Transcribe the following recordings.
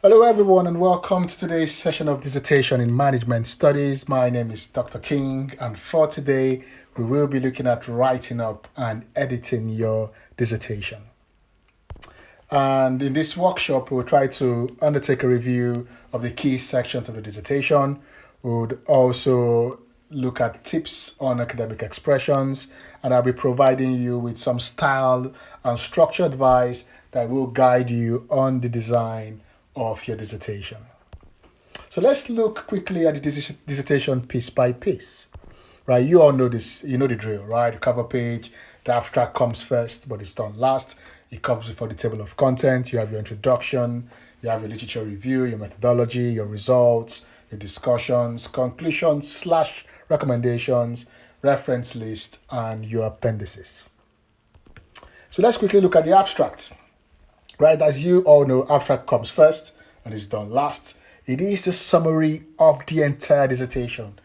Hello, everyone, and welcome to today's session of Dissertation in Management Studies. My name is Dr. King, and for today, we will be looking at writing up and editing your dissertation. And in this workshop, we'll try to undertake a review of the key sections of the dissertation. We would also look at tips on academic expressions, and I'll be providing you with some style and structure advice that will guide you on the design of your dissertation. So let's look quickly at the dissertation piece by piece. Right, you all know this, you know the drill, right? The cover page, the abstract comes first, but it's done last. It comes before the table of content. You have your introduction, you have your literature review, your methodology, your results, your discussions, conclusions slash recommendations, reference list, and your appendices. So let's quickly look at the abstract. Right, as you all know, abstract comes first and is done last. It is a summary of the entire dissertation.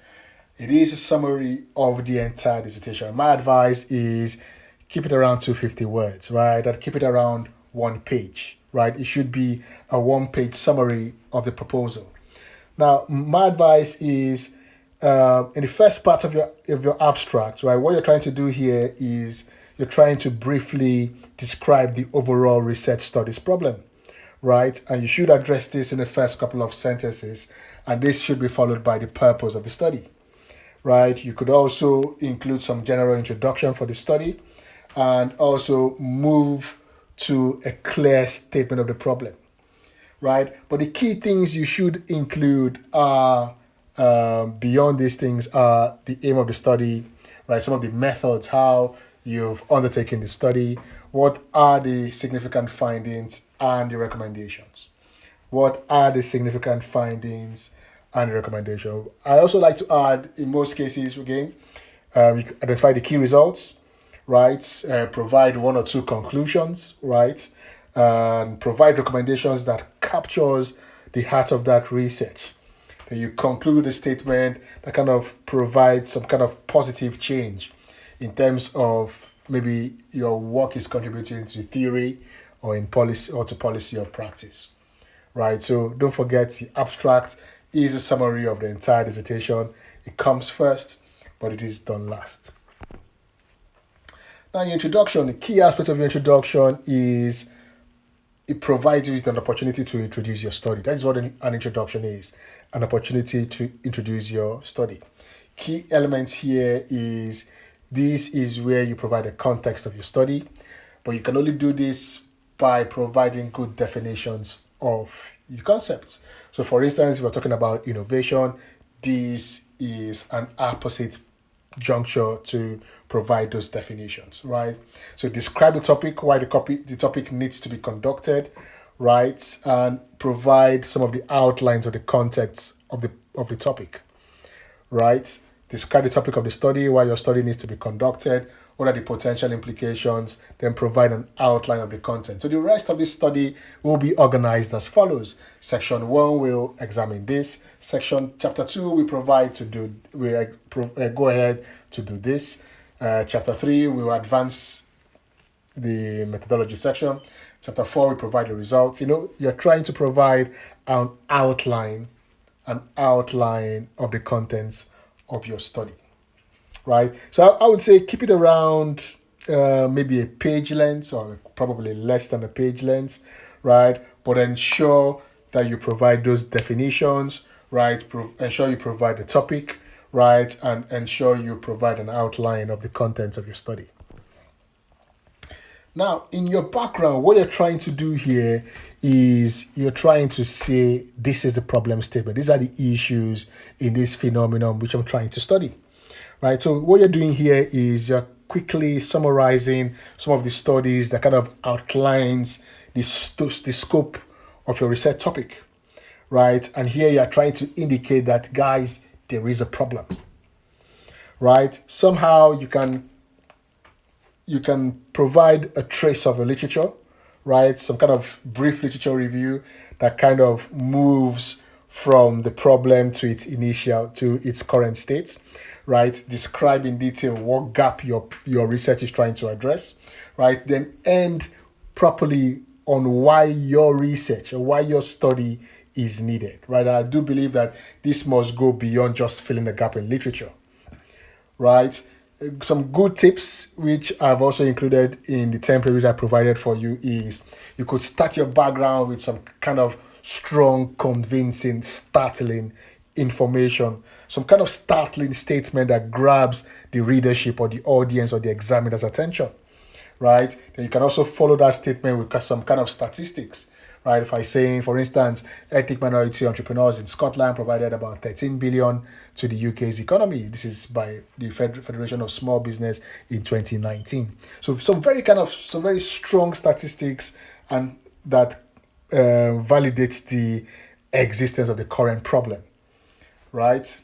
It is a summary of the entire dissertation. My advice is keep it around 250 words, right? And keep it around one page, right? It should be a one-page summary of the proposal. Now, my advice is in the first part of your abstract, right? What you're trying to do here is you're trying to briefly describe the overall research studies problem, right? And you should address this in the first couple of sentences, and this should be followed by the purpose of the study, right? You could also include some general introduction for the study and also move to a clear statement of the problem, right? But the key things you should include are beyond these things are the aim of the study, right? Some of the methods, how you've undertaken the study, what are the significant findings and the recommendations. What are the significant findings and the recommendation? I also like to add, in most cases, again, you can identify the key results, right? Provide one or two conclusions, right? And provide recommendations that captures the heart of that research. Then you conclude with a statement that kind of provides some kind of positive change in terms of maybe your work is contributing to theory or in policy or to policy or practice, right? So don't forget the abstract is a summary of the entire dissertation. It comes first, but it is done last. Now, your introduction, the key aspect of your introduction is it provides you with an opportunity to introduce your study. That is what an introduction is, an opportunity to introduce your study. Key elements here is this is where you provide a context of your study, but you can only do this by providing good definitions of your concepts. So for instance, if we're talking about innovation, this is an opposite juncture to provide those definitions, right? So describe the topic, why the topic needs to be conducted, right? And provide some of the outlines of the context of the topic, right? Describe the topic of the study, why your study needs to be conducted, what are the potential implications, then provide an outline of the content. So the rest of this study will be organized as follows. Section 1 will examine this. Chapter 2 we provide to do, go ahead to do this. Chapter 3 we will advance the methodology section. Chapter 4 we provide the results. You're trying to provide an outline of the contents of your study, right? So I would say keep it around maybe a page length or probably less than a page length, right? But ensure that you provide those definitions, right? Ensure you provide the topic, right? And ensure you provide an outline of the contents of your study. Now, in your background, what you're trying to do here is you're trying to say this is the problem statement. These are the issues in this phenomenon which I'm trying to study, right? So what you're doing here is you're quickly summarizing some of the studies that kind of outlines the scope of your research topic, right? And here you're trying to indicate that, guys, there is a problem, right? Somehow you can provide a trace of the literature, right? Some kind of brief literature review that kind of moves from the problem to its current state, right? Describe in detail what gap your research is trying to address, right? Then end properly on why your research or why your study is needed, right? And I do believe that this must go beyond just filling the gap in literature, right? Some good tips which I've also included in the template which I provided for you is you could start your background with some kind of strong, convincing, startling information, some kind of startling statement that grabs the readership or the audience or the examiner's attention, right? Then you can also follow that statement with some kind of statistics, right? If I say, for instance, ethnic minority entrepreneurs in Scotland provided about 13 billion to the UK's economy. This is by the Federation of Small Business in 2019. So some very strong statistics and that validates the existence of the current problem, right?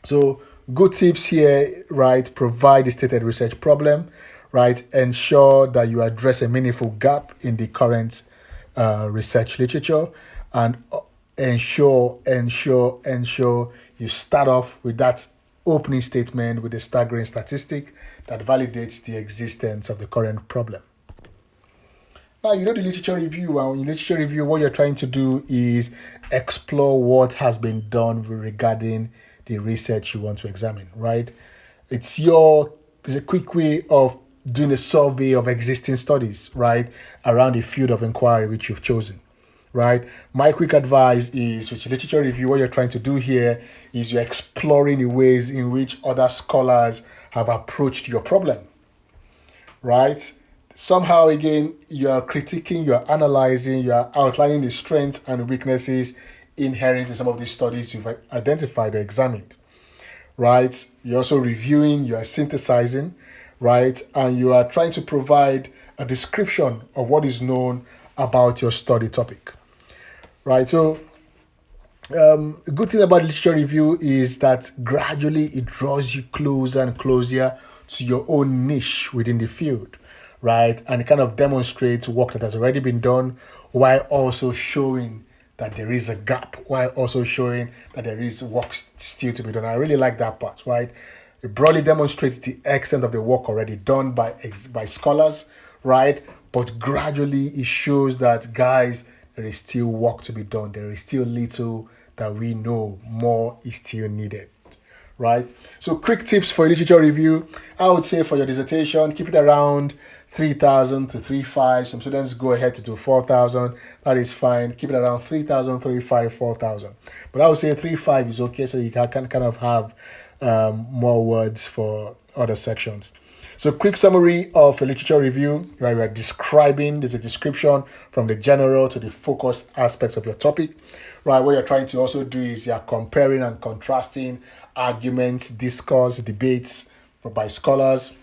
So good tips here, right? Provide the stated research problem, right? Ensure that you address a meaningful gap in the current research literature, and ensure you start off with that opening statement with a staggering statistic that validates the existence of the current problem. Now, you know the literature review. And in literature review, what you're trying to do is explore what has been done regarding the research you want to examine, right? It's a quick way of doing a survey of existing studies, right, around the field of inquiry which you've chosen, right? My quick advice is with your literature review, what you're trying to do here is you're exploring the ways in which other scholars have approached your problem, right? Somehow, again, you're critiquing, you're analyzing, you're outlining the strengths and weaknesses inherent in some of these studies you've identified or examined, right? You're also reviewing, you are synthesizing, right? And you are trying to provide a description of what is known about your study topic, right? So, a good thing about literature review is that gradually it draws you closer and closer to your own niche within the field, right? And it kind of demonstrates work that has already been done while also showing that there is a gap, while also showing that there is work still to be done. I really like that part, right? It broadly demonstrates the extent of the work already done by scholars, right? But gradually it shows that, guys, there is still work to be done. There is still little that we know. More is still needed, right? So quick tips for literature review. I would say for your dissertation, keep it around 3,000 to 3,500. Some students go ahead to do 4,000. That is fine. Keep it around 3,000, 3,500, 4,000. But I would say 3,500 is okay, so you can kind of have more words for other sections. So quick summary of a literature review, right? We're describing, there's a description from the general to the focused aspects of your topic, right? What you're trying to also do is you're comparing and contrasting arguments, discourse, debates by scholars,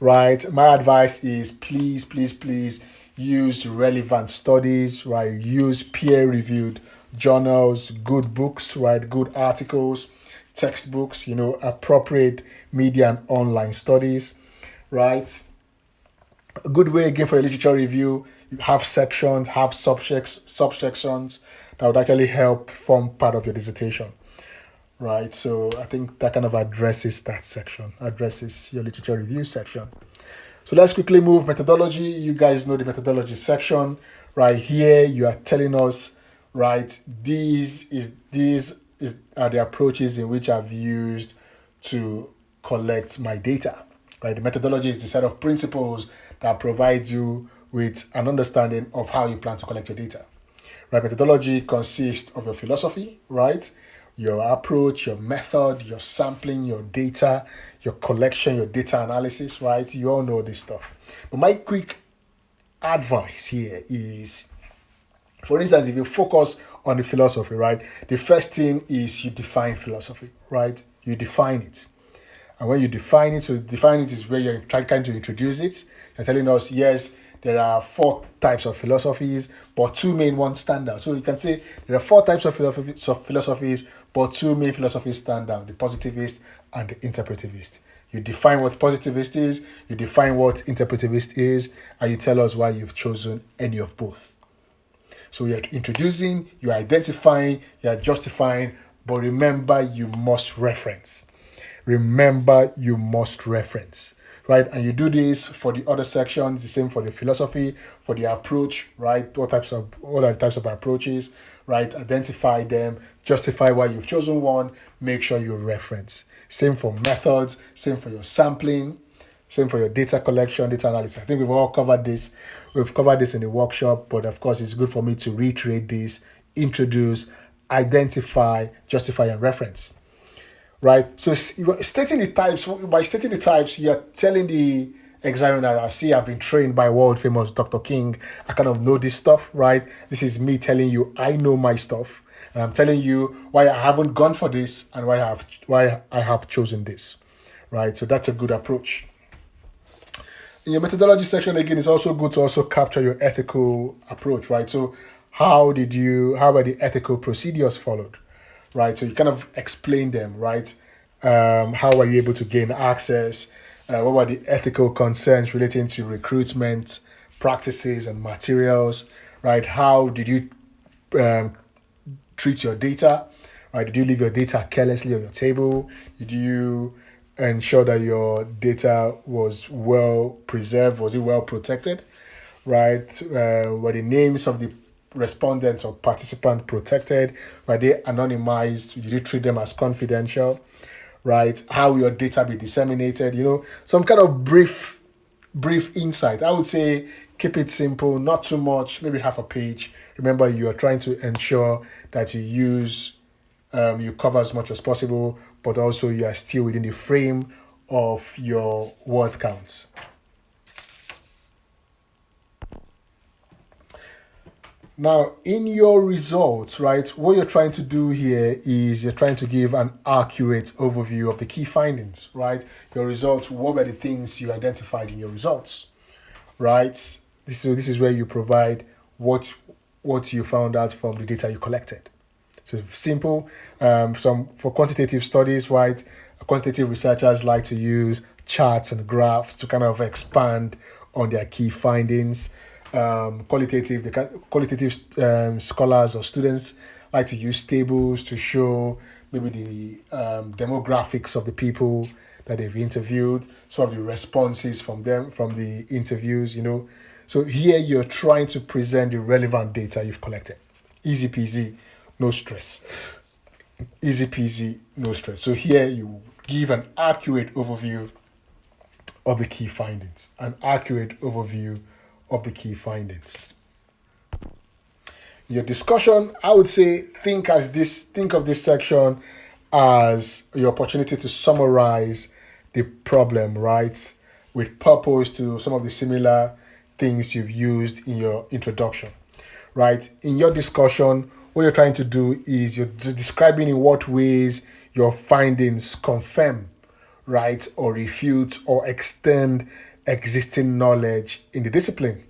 right? My advice is please use relevant studies, right? Use peer-reviewed journals, good books, right? Good articles, textbooks, appropriate media and online studies, right? A good way again for a literature review, you have sections, have subsections that would actually help form part of your dissertation, right? So I think that kind of addresses that section, addresses your literature review section. So let's quickly move methodology. You guys know the methodology section. Right here, you are telling us, right, these are the approaches in which I've used to collect my data. Right, the methodology is the set of principles that provides you with an understanding of how you plan to collect your data. Right, methodology consists of your philosophy, right, your approach, your method, your sampling, your data, your collection, your data analysis, right? You all know this stuff. But my quick advice here is, for instance, if you focus on the philosophy, right, the first thing is you define philosophy, right? You define it. And when you define it, so define it is where you're trying to introduce it. You're telling us, yes, there are 4 types of philosophies, but 2 main ones stand out. So you can say there are 4 types of philosophies, but 2 main philosophies stand out, the positivist and the interpretivist. You define what positivist is, you define what interpretivist is, and you tell us why you've chosen any of both. So you're introducing, you're identifying, you're justifying, but remember you must reference. Right? right? And you do this for the other sections, the same for the philosophy, for the approach, right? What are the types of approaches, right? Identify them, justify why you've chosen one, make sure you reference. Same for methods, same for your sampling, same for your data collection, data analysis. I think we've all covered this. We've covered this in the workshop, but of course, it's good for me to reiterate this, introduce, identify, justify, and reference. Right? So stating the types, by stating the types, you're telling the examiner, I see I've been trained by world famous Dr. King. I kind of know this stuff, right? This is me telling you I know my stuff. And I'm telling you why I haven't gone for this and why I have chosen this. Right? So that's a good approach. In your methodology section, again, it's also good to also capture your ethical approach, right? So how were the ethical procedures followed, right? So you kind of explain them, right? How were you able to gain access? What were the ethical concerns relating to recruitment practices and materials, right? How did you um, treat your data, right? Did you leave your data carelessly on your table? Did you ensure that your data was well preserved? Was it well protected, right? Were the names of the respondents or participant protected? Were they anonymized? Did you treat them as confidential, right? How will your data be disseminated? Some kind of brief insight. I would say keep it simple, not too much, maybe half a page. Remember, you are trying to ensure that you cover as much as possible, but also you are still within the frame of your word counts. Now, in your results, right, what you're trying to do here is you're trying to give an accurate overview of the key findings, right? Your results, what were the things you identified in your results, right? This is where you provide what you found out from the data you collected. So it's simple. For quantitative studies, right? Quantitative researchers like to use charts and graphs to kind of expand on their key findings. Qualitative scholars or students like to use tables to show maybe the demographics of the people that they've interviewed, some of the responses from the interviews. So here you're trying to present the relevant data you've collected. Easy peasy, no stress. Easy peasy, no stress. So here you give an accurate overview of the key findings. An accurate overview of the key findings. Your discussion, I would say, think of this section as your opportunity to summarize the problem, right? With purpose to some of the similar things you've used in your introduction, right? In your discussion, what you're trying to do is you're describing in what ways your findings confirm, right, or refute or extend existing knowledge in the discipline,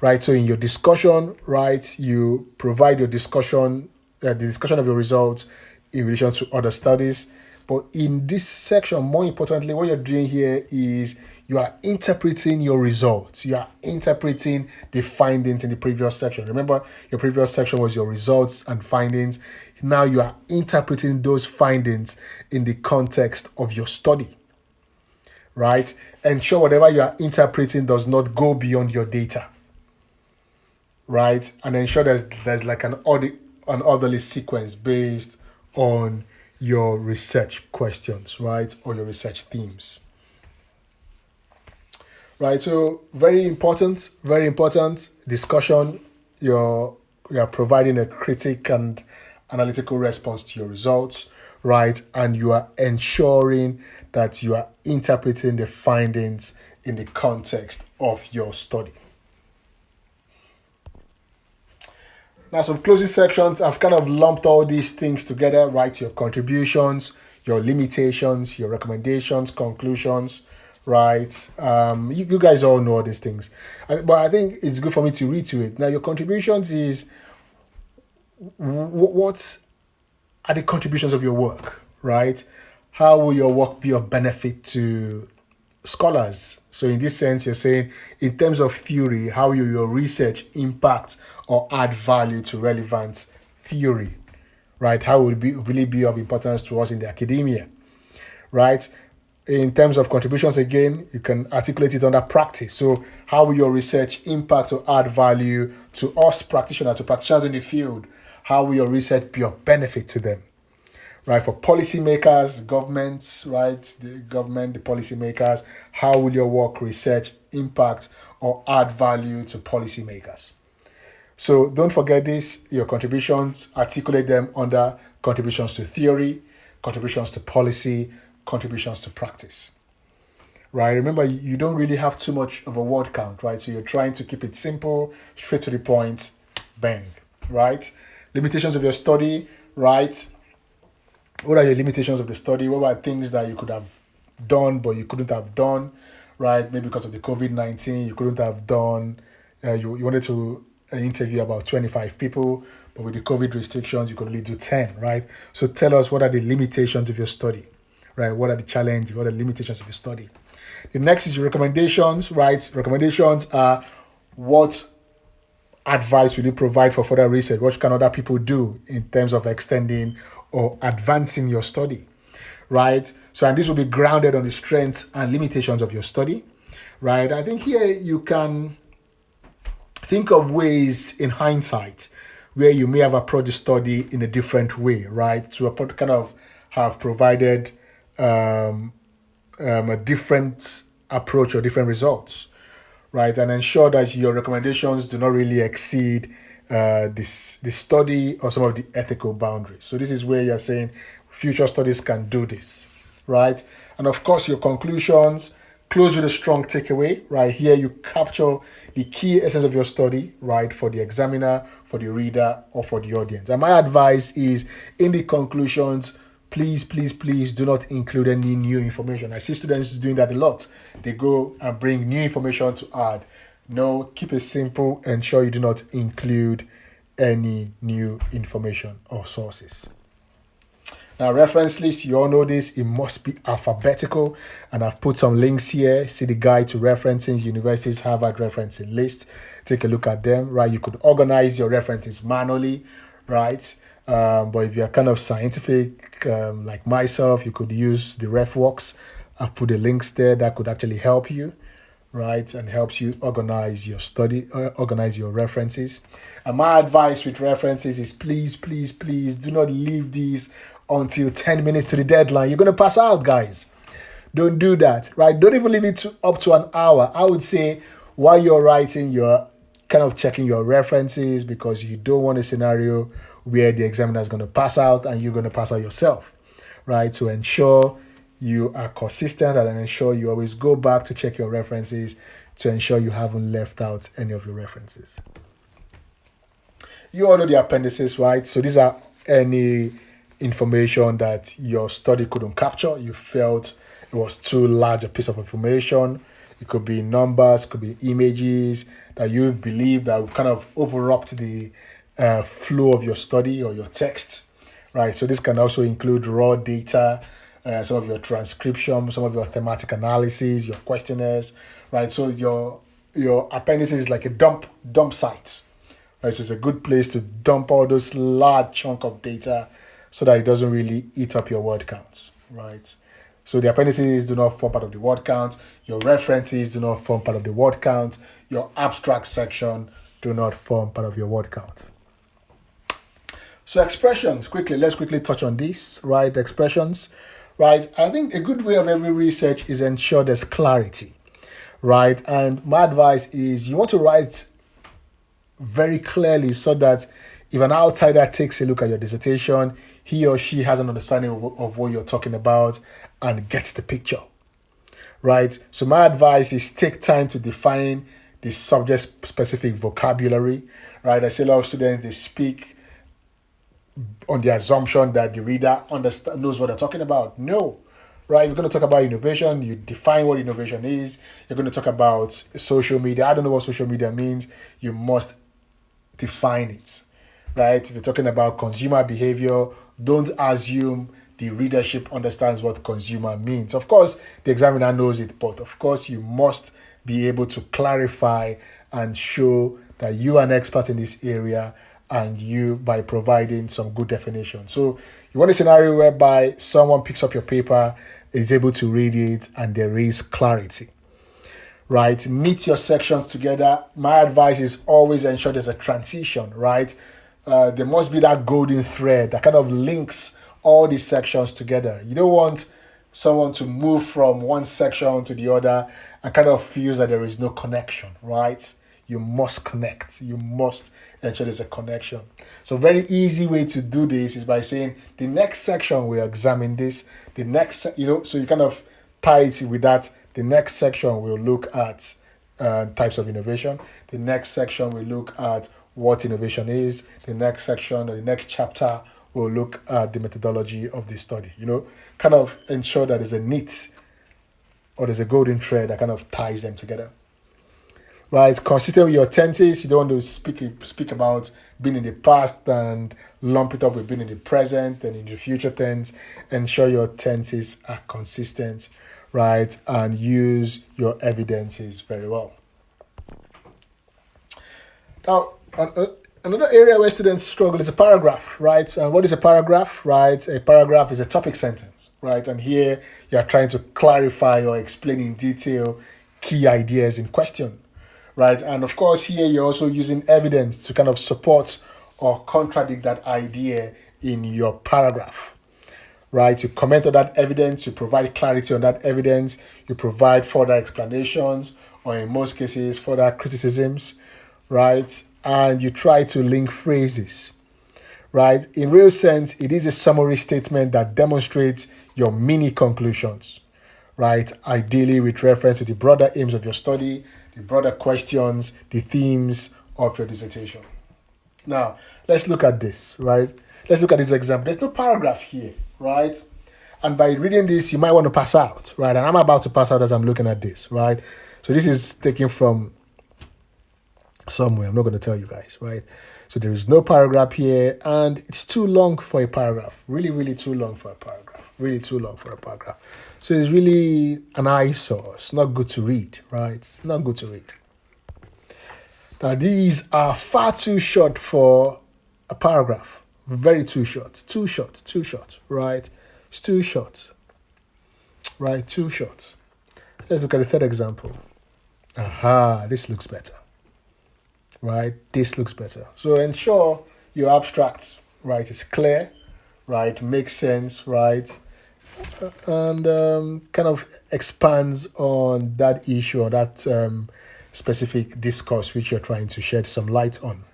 right? So in your discussion, right, you provide your discussion, the discussion of your results in relation to other studies. But in this section, more importantly, what you're doing here is you are interpreting your results. You are interpreting the findings in the previous section. Remember, your previous section was your results and findings. Now you are interpreting those findings in the context of your study, right? Ensure whatever you are interpreting does not go beyond your data, right? And ensure there's like an orderly sequence based on your research questions, right? Or your research themes. Right, so very important discussion. You're providing a critic and analytical response to your results, right? And you are ensuring that you are interpreting the findings in the context of your study. Now, some closing sections, I've kind of lumped all these things together, right? Your contributions, your limitations, your recommendations, conclusions, right? You guys all know all these things. But I think it's good for me to reiterate. Now, your contributions is what are the contributions of your work, right? How will your work be of benefit to scholars? So in this sense, you're saying in terms of theory, how will your research impact or add value to relevant theory, right? How will it really be of importance to us in the academia, right? In terms of contributions, again, you can articulate it under practice. So, how will your research impact or add value to us practitioners, to practitioners in the field? How will your research be of benefit to them? Right, for policymakers, governments, right, the government, the policymakers, how will your work, research, impact or add value to policymakers? So don't forget this, your contributions, articulate them under contributions to theory, contributions to policy, contributions to practice. Right, remember you don't really have too much of a word count, right? So you're trying to keep it simple, straight to the point, bang, right? Limitations of your study, right? What are your limitations of the study? What are things that you could have done but you couldn't have done, right? Maybe because of the COVID-19, you couldn't have done, you wanted to interview about 25 people, but with the COVID restrictions, you could only do 10, right? So tell us, what are the limitations of your study, right? What are the challenges? What are the limitations of your study? The next is your recommendations, right? Recommendations are what advice will you provide for further research? What can other people do in terms of extending or advancing your study, right? So, and this will be grounded on the strengths and limitations of your study, right? I think here you can think of ways in hindsight where you may have approached the study in a different way, right? To kind of have provided a different approach or different results, right? And ensure that your recommendations do not really exceed the study or some of the ethical boundaries. So this is where you're saying future studies can do this, right? And of course, your conclusions, close with a strong takeaway, right? Here you capture the key essence of your study, right? For the examiner, for the reader, or for the audience. And my advice is, in the conclusions, please do not include any new information. I see students doing that a lot. They go and bring new information to add. No, keep it simple. Ensure you do not include any new information or sources. Now, reference list, you all know this, it must be alphabetical. And I've put some links here. See the guide to referencing universities, Harvard referencing list. Take a look at them, right? You could organize your references manually, right? But if you're kind of scientific, like myself, you could use the RefWorks. I've put the links there that could actually help you, right? And helps you organize your study, organize your references. And my advice with references is please do not leave these until 10 minutes to the deadline. You're going to pass out, guys. Don't do that, right? Don't even leave it up to an hour. I would say while you're writing, you're kind of checking your references, because you don't want a scenario where the examiner is going to pass out and you're going to pass out yourself, right? So ensure you are consistent and ensure you always go back to check your references to ensure you haven't left out any of your references. You all know the appendices, right? So these are any information that your study couldn't capture. You felt it was too large a piece of information. It could be numbers, could be images that you believe that would kind of overrupt the flow of your study or your text, right? So this can also include raw data, some of your transcription, some of your thematic analysis, your questionnaires, right? So your appendices is like a dump site, right? So it's a good place to dump all those large chunk of data so that it doesn't really eat up your word counts, right? So the appendices do not form part of the word count. Your references do not form part of the word count. Your abstract section do not form part of your word count. So expressions, let's quickly touch on this, right? Expressions, right? I think a good way of every research is ensure there's clarity, right? And my advice is you want to write very clearly so that if an outsider takes a look at your dissertation, he or she has an understanding of what you're talking about and gets the picture, right? So my advice is take time to define the subject-specific vocabulary, right? I see a lot of students, they speak on the assumption that the reader knows what they're talking about. No, right? We're going to talk about innovation. You define what innovation is. You're going to talk about social media. I don't know what social media means. You must define it, right? If you're talking about consumer behavior, don't assume the readership understands what consumer means. Of course, the examiner knows it, but of course, you must be able to clarify and show that you are an expert in this area, and you by providing some good definition. So you want a scenario whereby someone picks up your paper is able to read it and there is clarity. Right? Knit your sections together. My advice is always ensure there's a transition, right? There must be that golden thread that kind of links all these sections together. You don't want someone to move from one section to the other and kind of feels that there is no connection, right? You must connect. You must ensure there's a connection. So very easy way to do this is by saying the next section we'll examine this. The next, so you kind of tie it with that. The next section we'll look at types of innovation. The next section we'll look at what innovation is. The next section or the next chapter we'll look at the methodology of the study. Kind of ensure that there's a knit or there's a golden thread that kind of ties them together. Right, consistent with your tenses. You don't want to speak about being in the past and lump it up with being in the present and in the future tense. Ensure your tenses are consistent, right, and use your evidences very well. Now, another area where students struggle is a paragraph, right? And what is a paragraph, right? A paragraph is a topic sentence, right? And here you are trying to clarify or explain in detail key ideas in question, right? And of course, here you're also using evidence to kind of support or contradict that idea in your paragraph, right? You comment on that evidence, you provide clarity on that evidence, you provide further explanations, or in most cases, further criticisms, right? And you try to link phrases, right? In real sense, it is a summary statement that demonstrates your mini conclusions, right? Ideally with reference to the broader aims of your study, the broader questions, the themes of your dissertation. Now, let's look at this, right? Let's look at this example. There's no paragraph here, right? And by reading this, you might want to pass out, right? And I'm about to pass out as I'm looking at this, right? So this is taken from somewhere. I'm not going to tell you guys, right? So there is no paragraph here, and it's too long for a paragraph. Really, really too long for a paragraph. Really too long for a paragraph. So it's really an eyesore. It's not good to read, right? Not good to read. Now, these are far too short for a paragraph. Very too short. Too short, right? It's too short, right? Too short. Let's look at the third example. Aha, this looks better, right? This looks better. So ensure your abstract, right, is clear, right, makes sense, right, and kind of expands on that issue or that specific discourse which you're trying to shed some light on.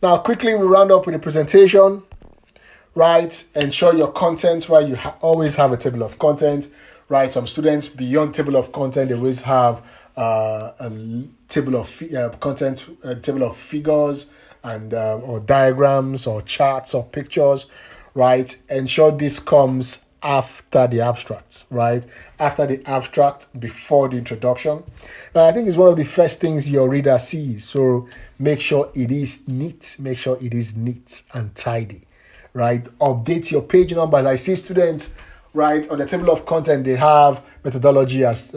Now, quickly, we round up with the presentation, right? Ensure your content, right? You always have a table of content, right? Some students, beyond table of content, they always have a table of content, a table of figures and or diagrams or charts or pictures, right? Ensure this comes after the abstract, right? After the abstract, before the introduction. Now, I think it's one of the first things your reader sees. So make sure it is neat. Make sure it is neat and tidy, right? Update your page numbers. I see students, right, on the table of content, they have methodology as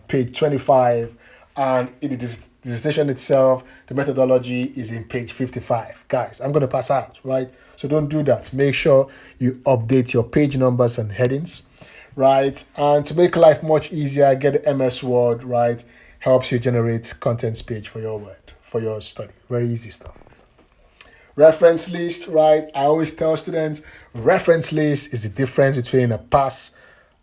page 25, and in the dissertation itself, the methodology is in page 55. Guys, I'm going to pass out, right? So don't do that. Make sure you update your page numbers and headings, right? And to make life much easier, get the MS Word, right? Helps you generate contents page for your word, for your study. Very easy stuff. Reference list, right? I always tell students, reference list is the difference between a pass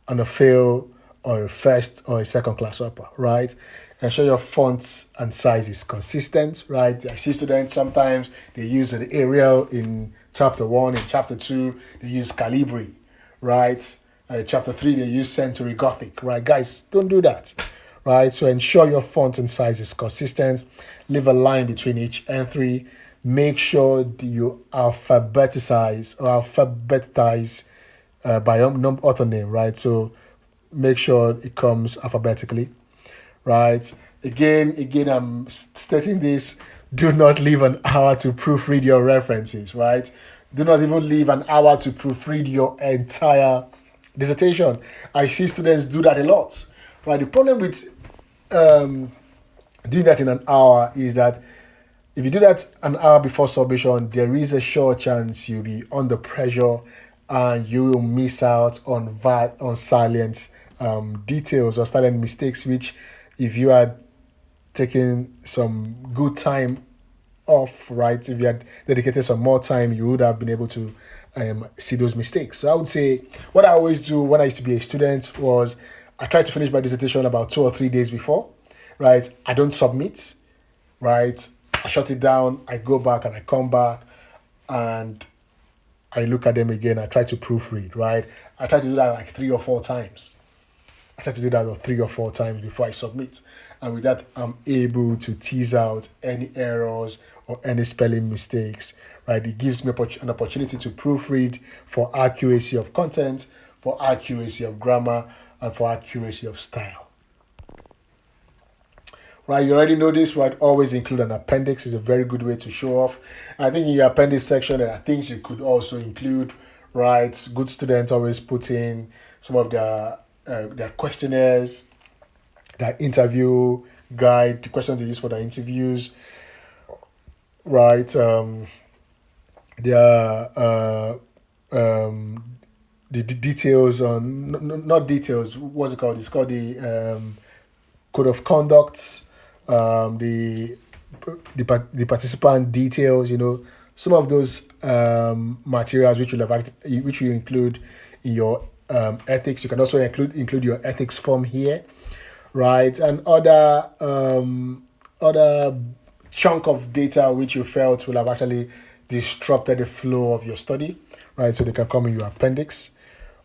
and a fail or a first or a second class upper, right? Ensure your fonts and size is consistent, right? I see students sometimes they use the Arial in chapter 1, in chapter 2 they use Calibri, right? Chapter 3 they use Century Gothic, right? Guys, don't do that, right? So ensure your font and size is consistent. Leave a line between each entry. Make sure you alphabetize by author name, right? So make sure it comes alphabetically, right? Again, I'm stating this. Do not leave an hour to proofread your references, right? Do not even leave an hour to proofread your entire dissertation. I see students do that a lot, right? The problem with doing that in an hour is that if you do that an hour before submission, there is a sure chance you'll be under pressure and you will miss out on silent details or silent mistakes, which if you had taken some good time off, right? If you had dedicated some more time, you would have been able to see those mistakes. So I would say what I always do when I used to be a student was I try to finish my dissertation about 2 or 3 days before, right? I don't submit, right? I shut it down, I go back and I come back and I look at them again. I try to proofread, right? I try to do that like 3 or 4 times. I try to do that 3 or 4 times before I submit. And with that, I'm able to tease out any errors or any spelling mistakes, right? It gives me an opportunity to proofread for accuracy of content, for accuracy of grammar, and for accuracy of style. Right, you already know this, right? Always include an appendix is a very good way to show off. I think in your appendix section, there are things you could also include, right? Good students always put in some of their questionnaires, their interview guide, the questions they use for their interviews, right? Their the details on not details. What's it called? It's called the code of conduct, the participant details. Some of those materials which you include in your ethics. You can also include your ethics form here, right? And other chunk of data which you felt will have actually disrupted the flow of your study, right? So they can come in your appendix,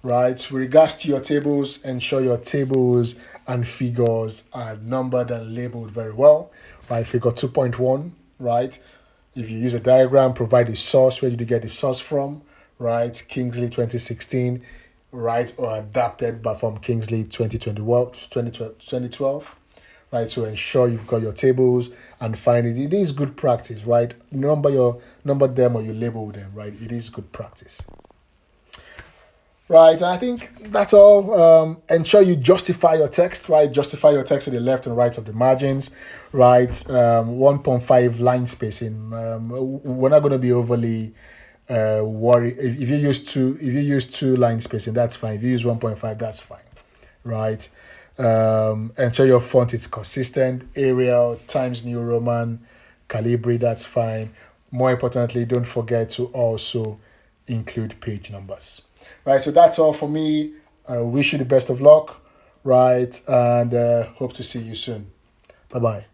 right? With regards to your tables, ensure your tables and figures are numbered and labeled very well, right? Figure 2.1, right? If you use a diagram, provide the source. Where did you get the source from, right? Kingsley 2016, right? Or adapted but from Kingsley 2012, right? So ensure you've got your tables and find it. It is good practice, right? Number them or you label them, right? It is good practice. Right, and I think that's all. Ensure you justify your text, right? Justify your text to the left and right of the margins, right? 1.5 line spacing. We're not going to be overly worried. If you use two line spacing, that's fine. If you use 1.5, that's fine, right? Ensure your font is consistent. Arial, Times New Roman, Calibri, that's fine. More importantly, don't forget to also include page numbers. Right, so that's all for me. I wish you the best of luck, right, and hope to see you soon. Bye-bye.